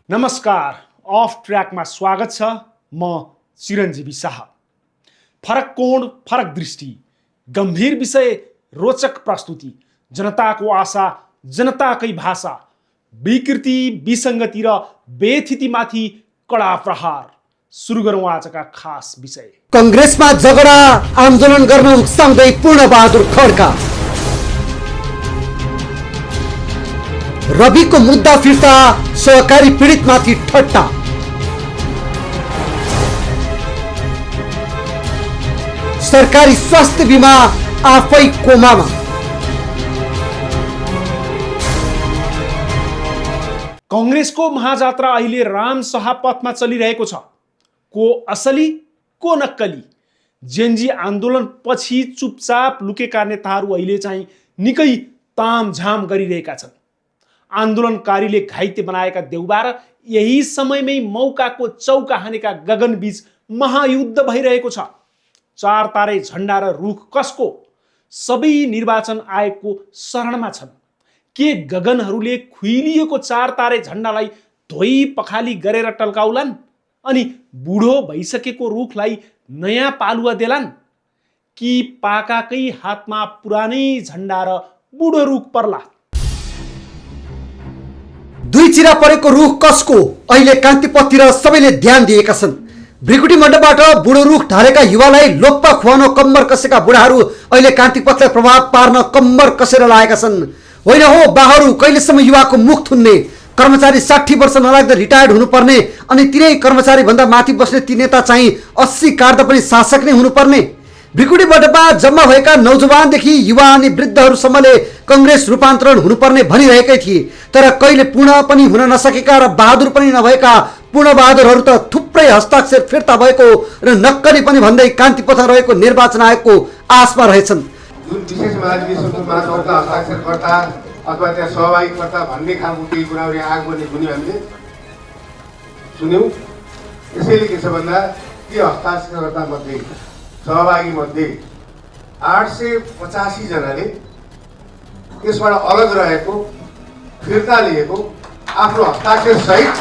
नमस्कार, अफ ट्र्याकमा स्वागत छ। म चिरञ्जीवी शाह। फरक कोण, फरक दृष्टि, गम्भीर विषय, रोचक प्रस्तुति, जनताको आशा, जनताकै भाषा, विकृति, विसङ्गति र बेथितिमाथि कडा प्रहार। सुरु गरौँ आजका खास विषय। कांग्रेसमा झगडा आन्दोलन गर्न उक्साउँदै पूर्णबहादुर खड्का। रविको मुद्दा फिर्ता, सहकारी पीडितमाथि ठट्टा। सरकारी स्वास्थ्य बिमा आफै कोमामा। कांग्रेसको महाजात्रा अहिले रामशाह पथमा चलिरहेको छ। को असली, को नक्कली? जेनजी आन्दोलन पछि चुपचाप लुकेका नेताहरू अहिले चाहिँ निकै तामझाम गरिरहेका छन्। आन्दोलनकारीले घाइते बनाएका देउबा र यही समयमै मौकाको चौका हानेका गगनबीच महायुद्ध भइरहेको छ। चार तारे झण्डा र रुख कसको? सबै निर्वाचन आयोगको शरणमा छन्। के गगनहरूले खुइलिएको चार तारे झण्डालाई धोइ पखाली गरेर टल्काउलान् अनि बुढो भइसकेको रुखलाई नयाँ पालुवा देलान्? कि पाकाकै हातमा पुरानै झण्डा र बुढो रुख पर्ला? दुई चिरा परेको रुख कसको? अहिले कान्तिपथतिर सबैले ध्यान दिएका छन्। भ्रिकुटी मण्डपबाट बुढो रुख ढालेका युवालाई लोप्पा खुवाउन कम्मर कसेका बुढाहरू अहिले कान्तिपथलाई प्रभाव पार्न कम्मर कसेर लागेका छन्। होइन हो बाहरू, कहिलेसम्म युवाको मुख थुन्ने? कर्मचारी 60 वर्ष नलाग्दा रिटायर्ड हुनुपर्ने अनि तिनै कर्मचारी भन्दा माथि बस्ने ती नेता चाहिँ 80 काट्दा पनि शासक नै हुनुपर्ने? भ्रिकुटी मण्डपमा जम्मा भएका नौजवानदेखि युवा अनि वृद्धहरूसम्मले कांग्रेस रूपान्तरण हुनुपर्ने भनिरहेकै थिए। तर कहिले पूर्ण पनि हुन नसकेका र बहादुर पनि नभएका पूर्ण बहादुरहरू त थुप्रै हस्ताक्षर फिर्ता भएको र नक्कली पनि भन्दै कान्तिपथमा रहेको निर्वाचन आयोगको आशमा रहेछन्। जुन विशेष महाधिवेशनको महासभाका हस्ताक्षरकर्ता अथवा त्यहाँ सहभागीकर्ता भन्ने खालको केही कुराहरू यहाँ आएको पनि सुन्यौँ, हामीले सुन्यौँ। यसैले के छ भन्दा ती हस्ताक्षरकर्ता मध्ये, सहभागी मध्ये 885 जनाले यसबाट अलग रहेको, फिर्ता लिएको, आफ्नो हस्ताक्षर सहित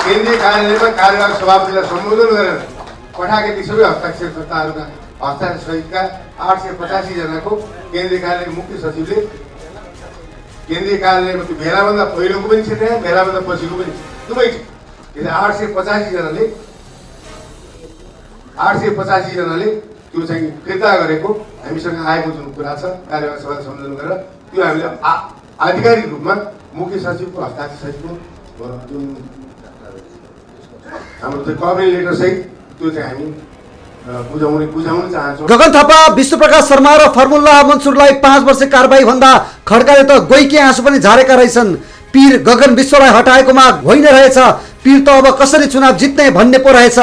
केन्द्रीय कार्यालयमा कार्यवाहक सभापतिलाई सम्बोधन गरेर पठाएका ती सबै हस्ताक्षरकर्ताहरूका हस्ताक्षर सहितका 885 जनाको केन्द्रीय कार्यालय मुख्य सचिवले केन्द्रीय कार्यालयमा त्यो भेलाभन्दा पहिलोको पनि छेट्याए, भेलाभन्दा पछिको पनि दुवै छ। 885 जनाले त्यो चाहिँ फिर्ता गरेको हामीसँग आएको जुन कुरा छ कार्यवाहक सभाले सम्बोधन गरेर त्यो हामीले आधिकारिक रूपमा मुख्य सचिवको हस्ताक्षर सहितको जुन हाम्रो त्यो कभरिङ लेटर सहित त्यो चाहिँ हामी बुझाउन चाहन्छौँ। गगन थापा, विश्वप्रकाश शर्मा र फर्मुल्ला मन्सुरलाई 5 वर्ष कारबाही भन्दा खड्काले त गइके आँसु पनि झारेका रहेछन्। पीर गगन विश्वलाई हटाएको माग होइन रहेछ, पीर त अब कसरी चुनाव जित्ने भन्ने पो रहेछ।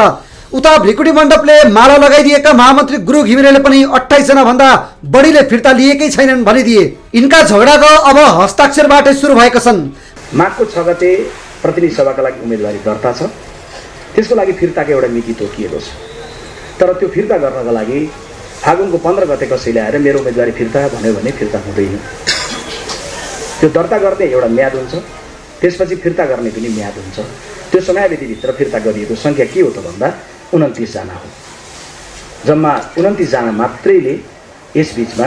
उता भ्रिकुटी मण्डपले माला लगाइदिएका महामन्त्री गुरु घिमिरेले पनि 28 जना भन्दा बढीले फिर्ता लिएकै छैनन् भनिदिए। यिनका झगडा त अब हस्ताक्षरबाटै सुरु भएका छन्। माघको 6 गते प्रतिनिधि सभाका लागि उम्मेदवारी दर्ता छ। त्यसको लागि फिर्ताको एउटा मिति तोकिएको छ। तर त्यो फिर्ता गर्नका लागि फागुनको 15 गते कसैले आएर मेरो उम्मेदवारी फिर्ता भन्यो भने फिर्ता हुँदैन। त्यो दर्ता गर्ने एउटा म्याद हुन्छ, त्यसपछि फिर्ता गर्ने पनि म्याद हुन्छ। त्यो समयावधिभित्र फिर्ता गरिएको सङ्ख्या के हो त भन्दा 29 जना हो। जम्मा 29 जना मात्रैले यसबीचमा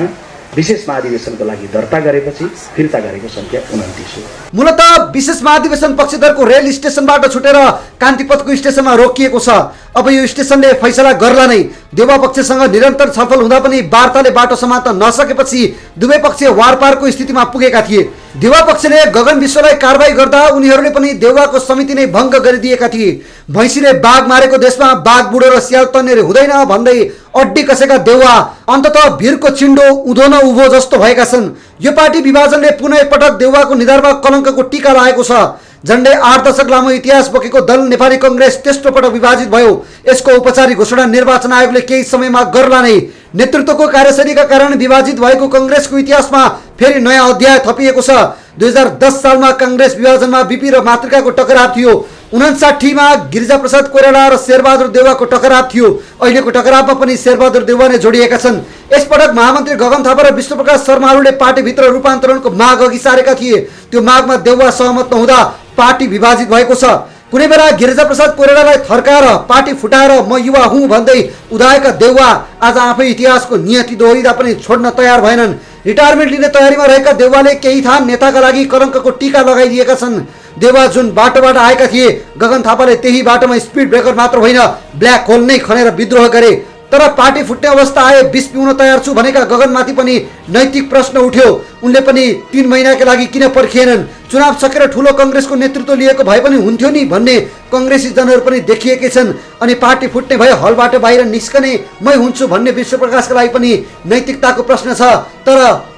विशेष महाधिवेशनको लागि दर्ता गरेपछि फिर्ता गरेको सङ्ख्या 29 हो। मूलतः विशेष महाधिवेशन पक्षधरको रेल स्टेसनबाट छुटेर कान्तिपथको स्टेसनमा रोकिएको छ। अब यो स्टेसनले फैसला गर्ला नै। देउवा पक्षसँग निरन्तर छलफल हुँदा पनि वार्ताले बाटो समात्न नसकेपछि दुवै पक्ष वारपारको स्थितिमा पुगेका थिए। देउवा पक्षले गगन विश्वलाई कारबाही गर्दा उनीहरूले पनि देउवाको समिति नै भङ्ग गरिदिएका थिए। भैँसीले बाघ मारेको देशमा बाघ बुढो र स्याल तन्नेर हुँदैन भन्दै अड्डी कसेका देउवा अन्ततः भिरको चिन्डो उधो न उभो जस्तो भएका छन्। यो पार्टी विभाजनले पुनः एकपटक देउवाको निधारमा कलङ्कको टीका लागेको छ। झन्डै 8 दशक लामो इतिहास बोकेको दल नेपाली कांग्रेस तेस्रो पटक विभाजित भयो। यसको औपचारिक घोषणा निर्वाचन आयोगले केही समयमा गर्ला नै। नेतृत्वको कार्यशैलीका कारण विभाजित भएको कांग्रेसको इतिहासमा फेरि नयाँ अध्याय थपिएको छ। 2010 सालमा कांग्रेस विभाजनमा बीपी र मातृकाको टकराव थियो। 59 मा गिरिजाप्रसाद कोइराला र शेरबहादुर देउवाको टकराव थियो। अहिलेको टकरावमा पनि शेरबहादुर देउवा नै जोडिएका छन्। यसपटक महामन्त्री गगन थापा र विश्वप्रकाश शर्माहरूले पार्टीभित्र रूपान्तरणको माग अघि सारेका थिए। त्यो मागमा देउवा सहमत नहुँदा पार्टी विभाजित भएको छ। कुनै बेला गिरिजाप्रसाद कोइरालालाई थर्काएर पार्टी फुटाएर म युवा हुँ भन्दै उदाएका देउवा आज आफै इतिहासको नियति दोहोरिँदा पनि छोड्न तयार भएनन्। रिटायरमेन्ट लिने तयारीमा रहेका देउवाले केही थान नेताका लागि कलङ्कको टीका लगाइदिएका छन्। देउवा जुन बाटोबाट आएका थिए, गगन थापाले त्यही बाटोमा स्पिड ब्रेकर मात्र होइन ब्ल्याक होल नै खनेर विद्रोह गरे। तर पार्टी फुट्ने अवस्था आए विष पिउन तयार छु भनेका गगनमाथि पनि नैतिक प्रश्न उठ्यो। उनले पनि 3 महिनाका लागि किन पर्खिएनन्? चुनाव सकेर ठुलो कांग्रेसको नेतृत्व लिएको भए पनि हुन्थ्यो नि भन्ने कांग्रेसी जनहरू पनि देखिएकै छन्। अनि पार्टी फुट्ने भए हलबाट बाहिर निस्कने मै हुन्छु भन्ने विश्वप्रकाशका लागि पनि नैतिकताको प्रश्न छ। तर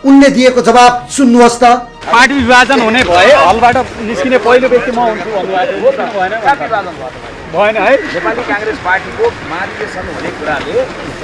उनले दिएको जवाब सुन्नुहोस् त। पार्टी विभाजन हुने भए हलबाट निस्किने पहिलो व्यक्ति म हुन्छु भन्नुभएको भएन है। नेपाली कांग्रेस पार्टीको महाधिवेशन हुने कुराले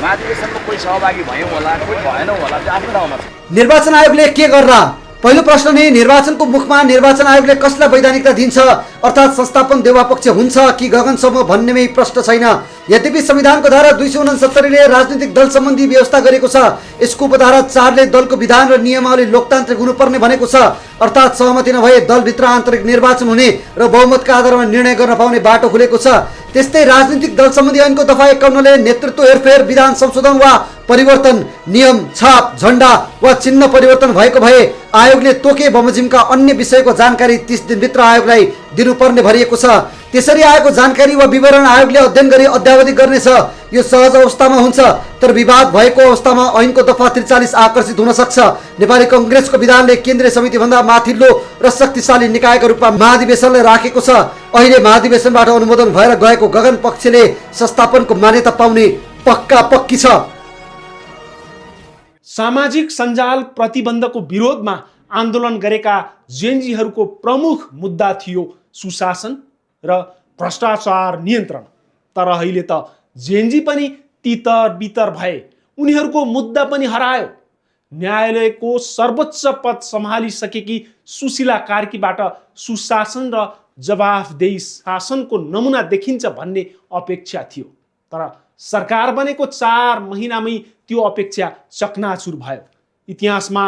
महाधिवेशनमा कोही सहभागी भयो होला, कोही भएन होला, त्यो आफ्नो ठाउँमा छ। निर्वाचन आयोगले के गर्ला? पहिलो प्रश्न नै निर्वाचनको मुखमा निर्वाचन आयोगले कसलाई वैधानिकता दिन्छ? अर्थात् संस्थापन देउवा पक्ष हुन्छ कि गगन समूह भन्नेमै प्रश्न छैन। यद्यपि संविधानको धारा 269 ले राजनीतिक दल सम्बन्धी व्यवस्था गरेको छ। यसको उपधारा 4 ले दलको विधान र नियमावली लोकतान्त्रिक हुनुपर्ने भनेको छ। अर्थात् सहमति नभए दलभित्र आन्तरिक निर्वाचन हुने र बहुमतका आधारमा निर्णय गर्न पाउने बाटो खुलेको छ। त्यस्तै राजनीतिक दल सम्बन्धी ऐनको दफा 51 ले नेतृत्व हेरफेर, विधान संशोधन वा परिवर्तन, नियम, छाप, झण्डा वा चिन्ह परिवर्तन भएको भए आयोगले तोके बमोजिमका अन्य विषयको जानकारी 30 दिनभित्र आयोगलाई दिनुपर्ने भरिएको छ। त्यसरी आएको जानकारी वा विवरण आयोगले अध्ययन गरी अद्यावधि गर्नेछ। यो सहज अवस्थामा हुन्छ, तर विवाद भएको अवस्थामा ऐनको दफा 43 आकर्षित हुन सक्छ। नेपाली कांग्रेसको विधानले केन्द्रीय समिति भन्दा माथिल्लो र शक्तिशाली निकायको रूपमा महाधिवेशनलाई राखेको छ। अहिले महाधिवेशनबाट अनुमोदन भएर गएको गगन पक्षले संस्थापनको मान्यता पाउने पक्का पक्की छ। सामाजिक सञ्जाल प्रतिबन्धको विरोधमा आन्दोलन गरेका जेएनजीहरूको प्रमुख मुद्दा थियो सुशासन र भ्रष्टाचार नियन्त्रण। तर अहिले त जेएनजी पनि तितर बितर भए, उनीहरूको मुद्दा पनि हरायो। न्यायालयको सर्वोच्च पद सम्हालिसकेकी सुशीला कार्कीबाट सुशासन र जवाफदेही शासनको नमुना देखिन्छ भन्ने अपेक्षा थियो। तर सरकार बनेको 4 महिनामै त्यो अपेक्षा चकनाचुर भयो। इतिहासमा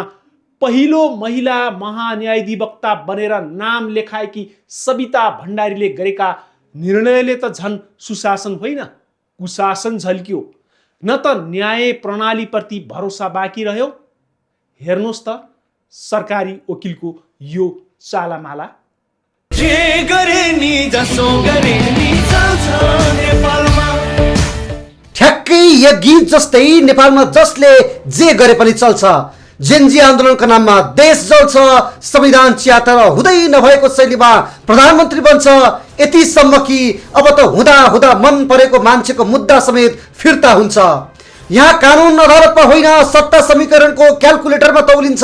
पहिलो महिला महान्यायाधिवक्ता बनेर नाम लेखाएकी सबिता भण्डारीले गरेका निर्णयले त झन् सुशासन होइन, कुशासन झल्कियो। न त न्याय प्रणालीप्रति भरोसा बाँकी रह्यो। हेर्नुहोस् त सरकारी वकिलको यो चालामाला। ठ्याक्कै यो गीत जस्तै नेपालमा जसले जे गरे पनि चल्छ। जेएनजी आन्दोलनको नाममा देश जल्छ, संविधान च्यातेर हुँदै नभएको शैलीमा प्रधानमन्त्री बन्छ। यतिसम्म कि अब त हुँदा हुँदा मन परेको मान्छेको मुद्दा समेत फिर्ता हुन्छ। यहाँ कानुन अदालतमा होइन, सत्ता समीकरणको क्यालकुलेटरमा तौलिन्छ।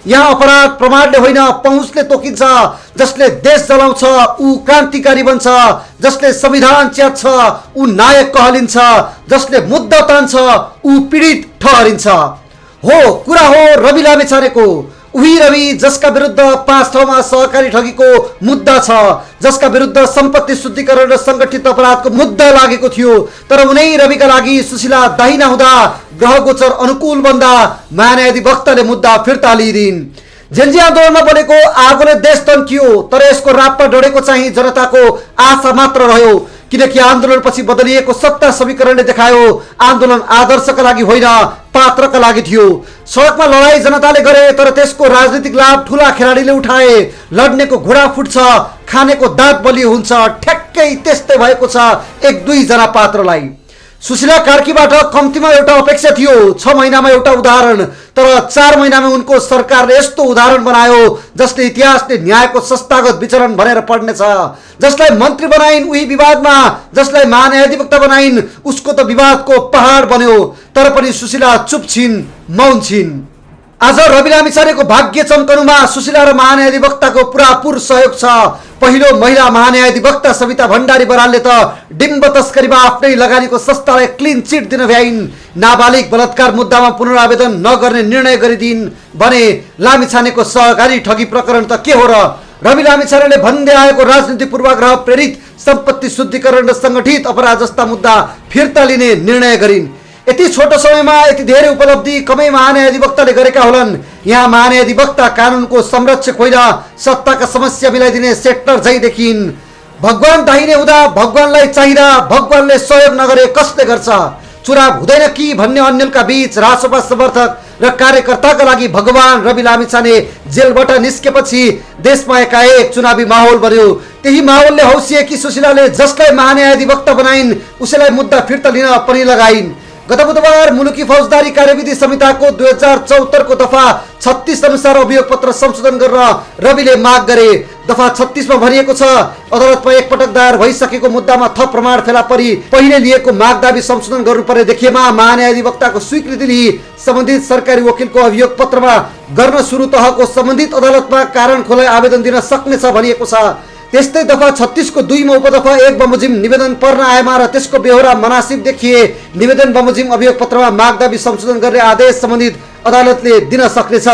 यहाँ अपराध प्रमाणले होइन, पहुँचले तोकिन्छ। जसले देश जलाउँछ ऊ क्रान्तिकारी बन्छ, जसले संविधान च्यात्छ ऊ नायक कहलिन्छ, जसले मुद्दा तान्छ ऊ पीडित ठहरिन्छ। हो कुरा हो रवि लामेछानेको। उही रवि जसका विरुद्ध 5 ठाउँमा सहकारी ठगीको मुद्दा छ, जसका विरुद्ध सम्पत्ति शुद्धिकरण र संगठित अपराधको मुद्दा लागेको थियो। तर उनै रविका लागि सुशीला दाहिना हुँदा, ग्रह गोचर अनुकूल बन्दा महान्यायाधिवक्ताले मुद्दा फिर्ता लिइदिन्। जेएनजी आन्दोलनमा बनेको आगोले देश तन्कियो, तर यसको रापमा डढेको चाहिँ जनताको आशा मात्र रह्यो। किनकि आन्दोलनपछि बदलिएको सत्ता समीकरणले देखायो आन्दोलन आदर्शका लागि होइन, पात्रका लागि थियो। सडकमा लडाई जनताले गरे, तर त्यसको राजनीतिक लाभ ठुला खेलाडीले उठाए। लड्नेको घोडा फुट्छ, खानेको दाँत बलियो हुन्छ। ठ्याक्कै त्यस्तै भएको छ 1-2 जना पात्रलाई। सुशीला कार्कीबाट कम्तीमा एउटा अपेक्षा थियो, 6 महिनामा एउटा उदाहरण। तर 4 महिनामा उनको सरकारले यस्तो उदाहरण बनायो जसले इतिहासले न्यायको संस्थागत विचरण भनेर पढ्नेछ। जसलाई मन्त्री बनाइन् उही विवादमा, जसलाई महान्यायाधिवक्ता बनाइन् उसको त विवादको पहाड बन्यो। तर पनि सुशीला चुप छिन्, मौन छिन्। आज रवि लामिछानेको भाग्य चम्कनुमा सुशीला र महान्यायाधिवक्ताको पुरापुर सहयोग छ। पहिलो महिला महान्यायाधिवक्ता सबिता भण्डारी बरालले त डिम्ब तस्करीमा आफ्नै लगानीको संस्थालाई क्लिन चिट दिन भ्याइन्। नाबालिग बलात्कार मुद्दामा पुनरावेदन नगर्ने निर्णय गरिदिन् भने लामिछानेको सहकारी ठगी प्रकरण त के हो र? रवि लामिछानेले भन्दै आएको राजनीति पूर्वाग्रह प्रेरित सम्पत्ति शुद्धिकरण र संगठित अपराध जस्ता मुद्दा फिर्ता लिने निर्णय गरिन्। यति छोटो समयमा यति धेरै उपलब्धि कमै महान्यायाधिवक्ताले गरेका होलान्। यहाँ महान्यायाधिवक्ता कानुनको संरक्षक होइन, सत्ताका समस्या मिलाइदिने सेक्टर झै देखिन्। भगवान दाहिने हुँदा भगवानलाई चाहिँदा भगवानले सहयोग नगरे कसले गर्छ? चुनाव हुँदैन कि भन्ने अन्यलका बीच रासपा समर्थक र कार्यकर्ताका लागि भगवान रवि लामिछाने जेलबाट निस्केपछि देशमा एकाएक चुनावी माहौल बन्यो। त्यही माहौलले हौसिएकी सुशीलाले जसलाई महान्यायाधिवक्ता बनाइन् उसैलाई मुद्दा फिर्ता लिन पनि लगाइन्। गत बुधबार मुलुकी फौजदारी कार्यविधि संहिताको 2074 को दफा 36 अनुसार अभियोग पत्र संशोधन गर्न रविले माग गरे। दफा 36 मा भनिएको छ, अदालतमा एकपटक दायर भइसकेको मुद्दामा थप प्रमाण फेला परी पहिले लिएको माग दाबी संशोधन गर्नुपर्ने देखिएमा महान्यायाधिवक्ताको स्वीकृति लिई सम्बन्धित सरकारी वकिलको अभियोग पत्रमा गर्न सुरु तहको सम्बन्धित अदालतमा कारण खोलाई आवेदन दिन सक्नेछ भनिएको छ। त्यस्तै दफा 36 को 2 मा उपदफा 1 बमोजिम निवेदन पर्न आएमा र त्यसको बेहोरा मनासिब देखिए निवेदन बमोजिम अभियोग पत्रमा माग दाबी संशोधन गर्ने आदेश सम्बन्धित अदालतले दिन सक्नेछ।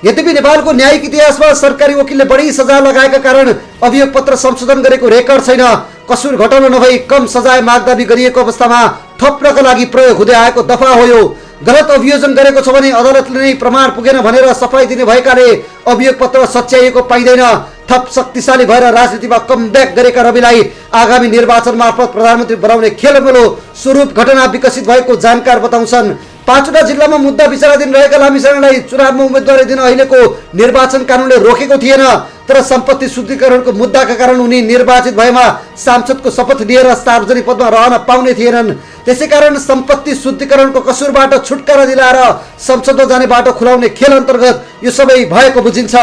यद्यपि नेपालको न्यायिक इतिहासमा सरकारी वकिलले बढी सजाय लगाएका कारण अभियोग पत्र संशोधन गरेको रेकर्ड छैन। कसुर घटाउन नभई कम सजाय माग दाबी गरिएको अवस्थामा थप्नका लागि प्रयोग हुँदै आएको दफा हो यो। गलत अभियोजन गरेको छ भने अदालतले नै प्रमाण पुगेन भनेर सफाई दिने भएकाले अभियोग पत्र सच्याइएको पाइँदैन। थप शक्तिशाली भएर राजनीतिमा कमब्याक गरेका रविलाई आगामी निर्वाचन मार्फत प्रधानमन्त्री बनाउने खेलमेलो स्वरूप घटना विकसित भएको जानकार बताउँछन्। 5वटा जिल्लामा मुद्दा विचाराधीन रहेका लामिछानेलाई चुनावमा उम्मेदवारी दिन अहिलेको निर्वाचन कानुनले रोकेको थिएन, तर सम्पत्ति शुद्धिकरणको मुद्दाका कारण उनी निर्वाचित भएमा सांसदको शपथ लिएर सार्वजनिक पदमा रहन पाउने थिएनन्। त्यसैकारण सम्पत्ति शुद्धिकरणको कसुरबाट छुटकारा दिलाएर संसदमा जाने बाटो खुलाउने खेल अन्तर्गत यो सबै भएको बुझिन्छ।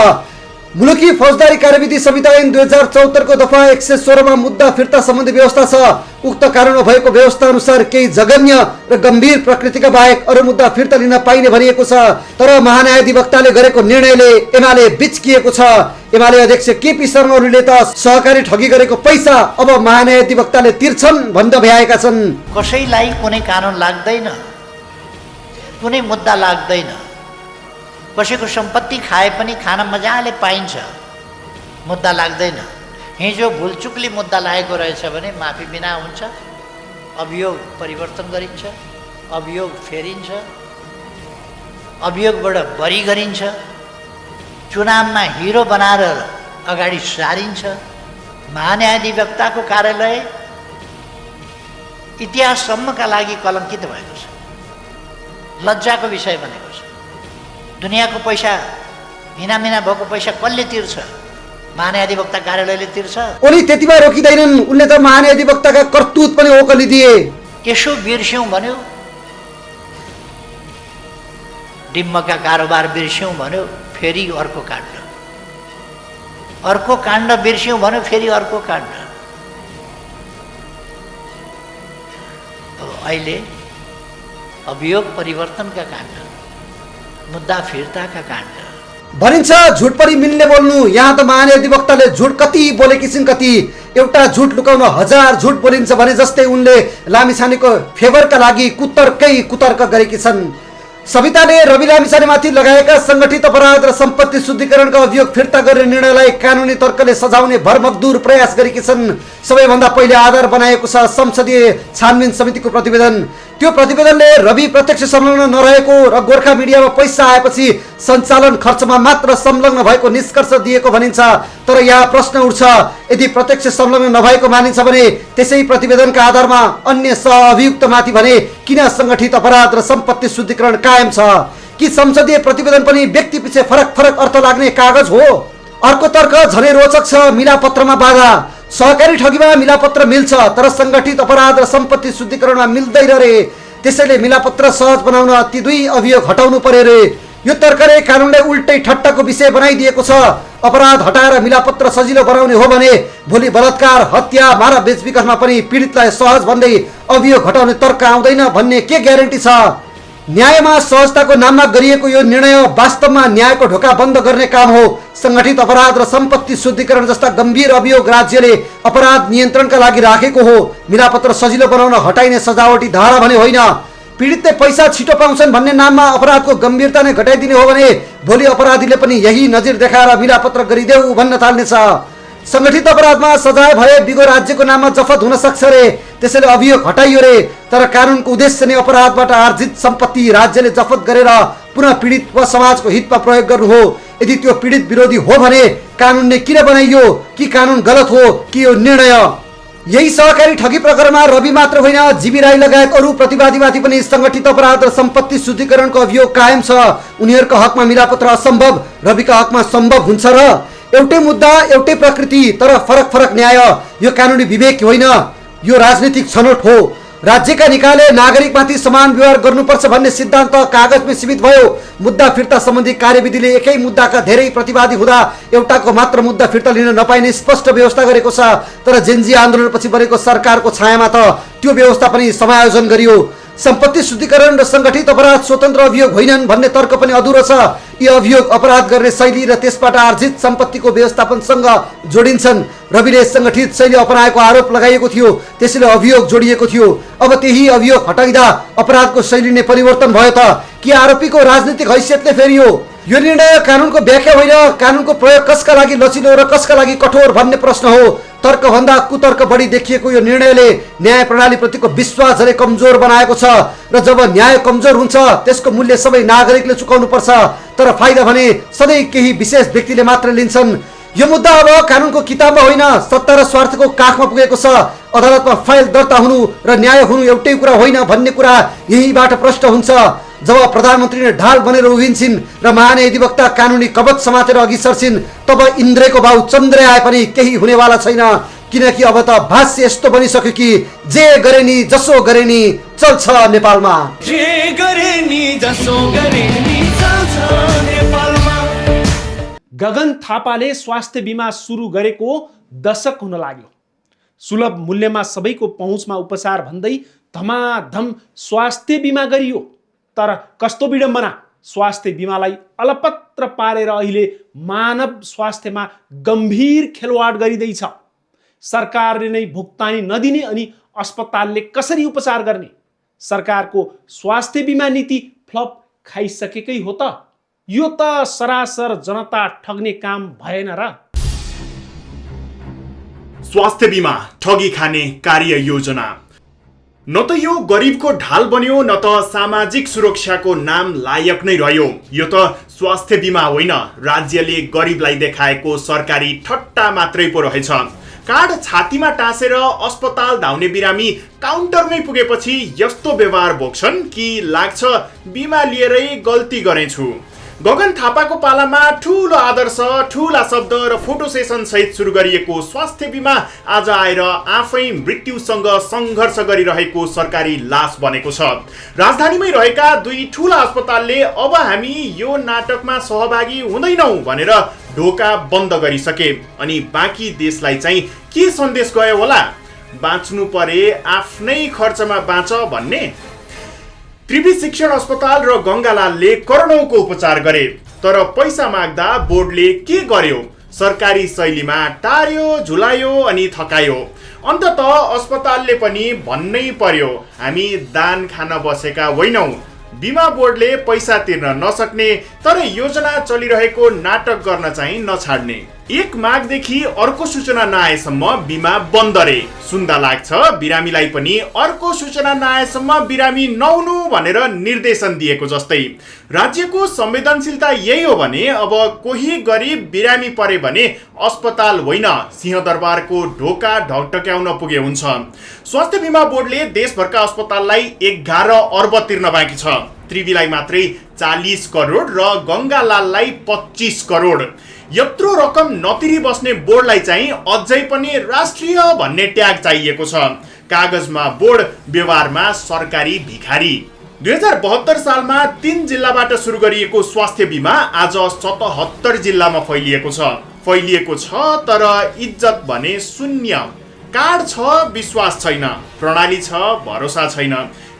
मुलुकी फौजदारी कार्यविधि संहिता ऐन 2074 को दफा 116 मा मुद्दा फिर्ता सम्बन्धी व्यवस्था छ। उक्त कारणमा भएको व्यवस्था अनुसार केही जघन्य र गम्भीर प्रकृतिका बाहेक अरू मुद्दा फिर्ता लिन पाइने भनिएको छ। तर महान्यायाधिवक्ताले गरेको निर्णयले एमाले बिच्किएको छ। एमाले अध्यक्ष केपी शर्मा ओलीले त सहकारी ठगी गरेको पैसा अब महान्यायाधिवक्ताले तिर्छन् भन्न भ्याएका छन्। कसैलाई कुनै कानुन लाग्दैन, कुनै मुद्दा लाग्दैन, कसैको सम्पत्ति खाए पनि खान मजाले पाइन्छ, मुद्दा लाग्दैन। हिजो भुलचुकले मुद्दा लागेको रहेछ भने माफी बिना हुन्छ, अभियोग परिवर्तन गरिन्छ, अभियोग फेरिन्छ, अभियोगबाट बरी गरिन्छ, चुनावमा हिरो बनाएर अगाडि सारिन्छ। महान्यायाधिवक्ताको कार्यालय इतिहाससम्मका लागि कलङ्कित भएको छ, लज्जाको विषय बनेको छ। दुनियाँको पैसा हिनामिना भएको पैसा कसले तिर्छ? महान्यायाधिवक्ता कार्यालयले तिर्छ। ओली त्यतिमा रोकिँदैनन्, उनले त महान्यायाधिवक्ताका करतुत पनि ओकलिदिए। यसो बिर्स्यौँ भन्यो, डिम्मका कारोबार बिर्स्यौँ भन्यो, फेरि अर्को काण्ड, अर्को काण्ड बिर्स्यौँ भन्यो, फेरि अर्को काण्ड। अब अहिले अभियोग परिवर्तनका काण्ड, मुद्दा फिर्ताका काण्ड भनिन्छ। झुट पनि मिल्ने बोल्नु। यहाँ त महान्यायाधिवक्ताले झुट कति बोलेकी छिन्, कति एउटा झुट लुकाउन 1000 झुट बोलिन्छ भने जस्तै उनले लामिछानेको फेभरका लागि कुतर्कै कुतर्क गरेकी छन्। सविताले रवि लामिछानेमाथि लगाएका सङ्गठित अपराध र सम्पत्ति शुद्धिकरणका अभियोग फिर्ता गर्ने निर्णयलाई कानुनी तर्कले सजाउने भरमग्दुर प्रयास गरेकी छन्। सबैभन्दा पहिले आधार बनाएको छ संसदीय छानबिन समितिको प्रतिवेदन। त्यो प्रतिवेदनले रवि प्रत्यक्ष संलग्न नरहेको र गोर्खा मिडियामा पैसा आएपछि सञ्चालन खर्चमा मात्र संलग्न भएको निष्कर्ष दिएको भनिन्छ। तर यहाँ प्रश्न उठ्छ, यदि प्रत्यक्ष संलग्न नभएको मानिन्छ भने त्यसै प्रतिवेदनका आधारमा अन्य सहअभियुक्तमाथि भने किन सङ्गठित अपराध र सम्पत्ति शुद्धिकरण कायम छ? कि संसदीय प्रतिवेदन पनि व्यक्ति पछि फरक फरक अर्थ लाग्ने कागज हो? अर्को तर्क झनै रोचक छ, मिलापत्रमा बाधा। सहकारी ठगीमा मिलापत्र मिल्छ, तर सङ्गठित अपराध र सम्पत्ति शुद्धिकरणमा मिल्दैन रे। त्यसैले मिलापत्र सहज बनाउन ती दुई अभियोग हटाउनु पर्यो रे। यो तर्कले कानुनलाई उल्टै ठट्टाको विषय बनाइदिएको छ। अपराध हटाएर मिलापत्र सजिलो बनाउने हो भने भोलि बलात्कार, हत्या, मारा बेचबिखनमा पनि पीडितलाई सहज भन्दै अभियोग हटाउने तर्क आउँदैन भन्ने के ग्यारेन्टी छ? न्यायमा सहजताको नाममा गरिएको यो निर्णय वास्तवमा न्यायको ढोका बन्द गर्ने काम हो। सङ्गठित अपराध र सम्पत्ति शुद्धिकरण जस्ता गम्भीर अभियोग राज्यले अपराध नियन्त्रणका लागि राखेको हो। मिलापत्र सजिलो बनाउन हटाइने सजावटी धारा भने होइन। पीडितले पैसा छिटो पाउँछन् भन्ने नाममा अपराधको गम्भीरता नै घटाइदिने हो भने भोलि अपराधीले पनि यही नजिर देखाएर मिलापत्र गरिदेऊ भन्न थाल्नेछ। सङ्गठित अपराधमा सजाय भए बिगो राज्यको नाममा जफत हुन सक्छ रे। त्यसैले अभियोग हटाइयो रे। तर कानुनको उद्देश्य नै अपराधबाट आर्जित सम्पत्ति राज्यले जफत गरेर पुनः पीडित वा समाजको हितमा प्रयोग गर्नु हो। यदि त्यो पीडित विरोधी हो भने कानुनले किन बनाइयो, कि कानुन गलत हो कि यो निर्णय? यही सहकारी ठगी प्रकरणमा रवि मात्र होइन, जीवी राई लगायत अरू प्रतिवादीमाथि पनि सङ्गठित अपराध र सम्पत्ति शुद्धिकरणको अभियोग कायम छ। उनीहरूको हकमा मिलापत्र असम्भव, रविका हकमा सम्भव हुन्छ र? एउटै मुद्दा, एउटै प्रकृति, तर फरक फरक न्याय। यो कानुनी विवेक होइन, यो राजनीतिक छनौट हो। राज्यका निकायले नागरिकमाथि समान व्यवहार गर्नुपर्छ भन्ने सिद्धान्त कागजमै सीमित भयो। मुद्दा फिर्ता सम्बन्धी कार्यविधिले एकै मुद्दाका धेरै प्रतिवादी हुँदा एउटाको मात्र मुद्दा फिर्ता लिन नपाइने स्पष्ट व्यवस्था गरेको छ। तर जेनजी आन्दोलनपछि बनेको सरकारको छायामा त त्यो व्यवस्था पनि समायोजन गरियो। सम्पत्ति शुद्धिकरण र सङ्गठित अपराध स्वतन्त्र अभियोग होइनन् भन्ने तर्क पनि अधुरो छ। यी अभियोग अपराध गर्ने शैली र त्यसबाट आर्जित सम्पत्तिको व्यवस्थापनसँग जोडिन्छन्। रविले सङ्गठित शैली अपनाएको आरोप लगाइएको थियो, त्यसैले अभियोग जोडिएको थियो। अब त्यही अभियोग हटाइँदा अपराधको शैली नै परिवर्तन भयो त कि आरोपीको राजनीतिक हैसियतले फेरियो? यो निर्णय कानुनको व्याख्या होइन, कानुनको प्रयोग कसका लागि लचिलो र कसका लागि कठोर भन्ने प्रश्न हो। तर्कभन्दा कुतर्क बढी देखिएको यो निर्णयले न्याय प्रणालीप्रतिको विश्वास झनै कमजोर बनाएको छ। र जब न्याय कमजोर हुन्छ त्यसको मूल्य सबै नागरिकले चुकाउनु पर्छ, तर फाइदा भने सधैँ केही विशेष व्यक्तिले मात्र लिन्छन्। यो मुद्दा अब कानुनको किताबमा होइन, सत्ता र स्वार्थको काखमा पुगेको छ। अदालतमा फाइल दर्ता हुनु र न्याय हुनु एउटै कुरा होइन भन्ने कुरा यहीबाट प्रष्ट हुन्छ। जब प्रधानमन्त्री नै ढाल बनेर उभिन्छन् र महाधिवक्ता कानुनी कवच समातेर अघि सर्छिन्, तब इन्द्रको भाउ चन्द्र आए पनि केही हुनेवाला छैन। किनकि अब त भाष्य यस्तो बनिसक्यो कि जे गरे नि जसो गरे नि चल्छ नेपालमा। गगन थापाले स्वास्थ्य बिमा सुरु गरेको दशक हुन लाग्यो। सुलभ मूल्यमा सबैको पहुँचमा उपचार भन्दै धमाधम स्वास्थ्य बिमा गरियो। तर कस्तो विडम्बना, स्वास्थ्य बिमालाई अलपत्र पारेर अहिले मानव स्वास्थ्यमा गम्भीर खेलवाड गरिँदैछ। सरकारले नै भुक्तानी नदिने अनि अस्पतालले कसरी उपचार गर्ने? सरकारको स्वास्थ्य बिमा नीति फ्लप खाइसकेकै हो त। यो त सरासर जनता ठग्ने काम भएन र? स्वास्थ्य बिमा ठगी खाने कार्य योजना। न त यो गरिबको ढाल बन्यो, न त सामाजिक सुरक्षाको नाम लायक नै रह्यो। यो त स्वास्थ्य बिमा होइन, राज्यले गरिबलाई देखाएको सरकारी ठट्टा मात्रै पो रहेछ। कार्ड छातीमा टाँसेर अस्पताल धाउने बिरामी काउन्टरमै पुगेपछि यस्तो व्यवहार भोग्छन् कि लाग्छ बिमा लिएरै गल्ती गरेछु। गगन थापाको पालामा ठूलो आदर्श, ठूला शब्द र फोटो सेसन सहित सुरु गरिएको स्वास्थ्य बिमा आज आएर आफै मृत्युसँग सङ्घर्ष गरिरहेको सरकारी लास बनेको छ। राजधानीमै रहेका दुई ठूला अस्पतालले अब हामी यो नाटकमा सहभागी हुँदैनौँ भनेर ढोका बन्द गरिसके। अनि बाँकी देशलाई चाहिँ के सन्देश गयो होला? बाँच्नु परे आफ्नै खर्चमा बाँच भन्ने। त्रिवी शिक्षण अस्पताल र गङ्गालालले करोडौंको उपचार गरे, तर पैसा माग्दा बोर्डले के गर्यो? सरकारी शैलीमा टार्यो, झुलायो अनि थकायो। अन्ततः अस्पतालले पनि भन्नै पर्यो, हामी दान खान बसेका होइनौँ। बिमा बोर्डले पैसा तिर्न नसक्ने तर योजना चलिरहेको नाटक गर्न चाहिँ नछाड्ने। एक माघदेखि अर्को सूचना नआएसम्म बिमा बन्द रे। सुन्दा लाग्छ बिरामीलाई पनि अर्को सूचना नआएसम्म बिरामी नहुनु भनेर निर्देशन दिएको जस्तै। राज्यको संवेदनशीलता यही हो भने अब कोही गरिब बिरामी परे भने अस्पताल होइन सिंहदरबारको ढोका ढकढक्याउन पुगे हुन्छ। स्वास्थ्य बिमा बोर्डले देशभरका अस्पताललाई 11 अर्ब तिर्न बाँकी छ। त्रिवीलाई मात्रै 40 करोड र गङ्गालाललाई 25 करोड। यत्रो रकम नतिरी बस्ने बोर्डलाई चाहिँ अझै पनि राष्ट्रिय भन्ने ट्याग चाहिएको छ। कागजमा बोर्ड, व्यवहारमा सरकारी भिखारी। 2072 सालमा 3 जिल्लाबाट सुरु गरिएको स्वास्थ्य बिमा आज 77 जिल्लामा फैलिएको छ तर इज्जत भने शून्य। कार्ड छ, विश्वास छैन। प्रणाली छ, भरोसा छैन।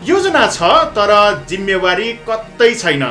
योजना छ तर जिम्मेवारी कतै छैन।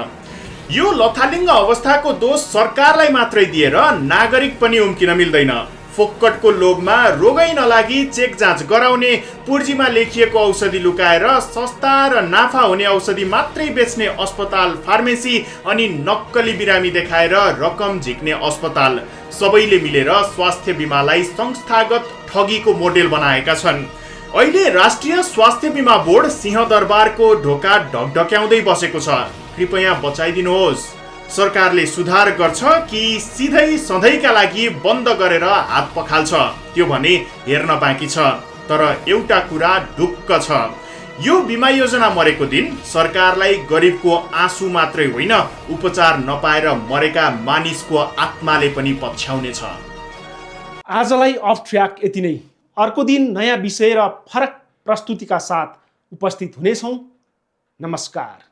यो लथालिङ्ग अवस्थाको दोष सरकारलाई मात्रै दिएर नागरिक पनि उम्किन मिल्दैन। फोक्कटको लोभमा रोगै नलागी चेक जाँच गराउने, पुर्जीमा लेखिएको औषधि लुकाएर सस्ता र नाफा हुने औषधि मात्रै बेच्ने अस्पताल, फार्मेसी अनि नक्कली बिरामी देखाएर रकम झिक्ने अस्पताल, सबैले मिलेर स्वास्थ्य बिमालाई संस्थागत ठगीको मोडेल बनाएका छन्। अहिले राष्ट्रिय स्वास्थ्य बिमा बोर्ड सिंहदरबारको ढोका ढकढक्याउँदै बसेको छ। कृपया बचाइदिनुहोस्। सरकारले सुधार गर्छ कि सिधै सधैँका लागि बन्द गरेर हात पखाल्छ त्यो भने हेर्न बाँकी छ। तर एउटा कुरा ढुक्क छ, यो बिमा योजना मरेको दिन सरकारलाई गरिबको आँसु मात्रै होइन, उपचार नपाएर मरेका मानिसको आत्माले पनि पछ्याउनेछ। आजलाई अफ ट्र्याक यति नै। अर्को दिन नयाँ विषय र फरक प्रस्तुतिका साथ उपस्थित हुनेछौँ। नमस्कार।